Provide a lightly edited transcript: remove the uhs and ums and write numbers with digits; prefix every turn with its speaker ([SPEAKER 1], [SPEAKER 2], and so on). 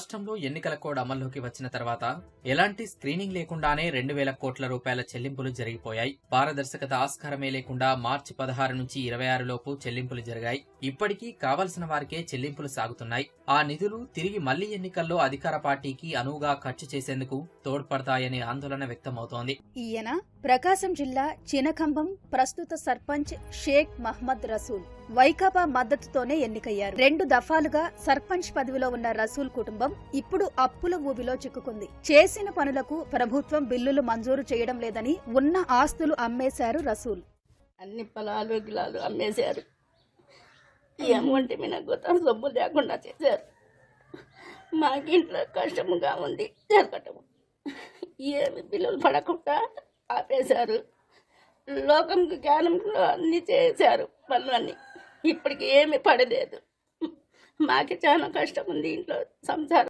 [SPEAKER 1] రాష్ట్రంలో ఎన్నికల కోడ్ అమల్లోకి వచ్చిన తర్వాత ఎలాంటి స్క్రీనింగ్ లేకుండానే 2,000 కోట్ల రూపాయల చెల్లింపులు జరిగిపోయాయి. పారదర్శకత ఆస్కారమే లేకుండా మార్చి 16 నుంచి 26 లోపు చెల్లింపులు జరిగాయి. ఇప్పటికీ కావలసిన వారికే చెల్లింపులు సాగుతున్నాయి. ఆ నిధులు తిరిగి మళ్లీ ఎన్నికల్లో అధికార పార్టీకి అనువుగా ఖర్చు చేసేందుకు తోడ్పడతాయనే ఆందోళన వ్యక్తమవుతోంది.
[SPEAKER 2] ఈయన ప్రకాశం జిల్లా చినకంబం ప్రస్తుత సర్పంచ్ షేక్ మహ్మద్ రసూల్. వైకాపా మద్దతుతోనే ఎన్నికయ్యారు. 2 దఫాలుగా సర్పంచ్ పదవిలో ఉన్న రసూల్ కుటుంబం ఇప్పుడు అప్పుల ఊబిలో చిక్కుకుంది. చేసిన పనులకు ప్రభుత్వం బిల్లులు మంజూరు చేయడం లేదని ఉన్న ఆస్తులు అమ్మేశారు రసూల్.
[SPEAKER 3] అన్ని పొలాలు గిలాలు అమ్మేశారు. ఈ అమౌంట్ మీద గొప్ప సొమ్ము లేకుండా చేశారు. మాకింట్లో కష్టముగా ఉంది జరగటము. ఏమి బిల్లులు పడకుండా ఆపేశారు. లోకంకి జ్ఞానంలో అన్నీ చేశారు పనులన్నీ. ఇప్పటికి ఏమి పడలేదు. మాకు చాలా కష్టం ఉంది ఇంట్లో సంసారం.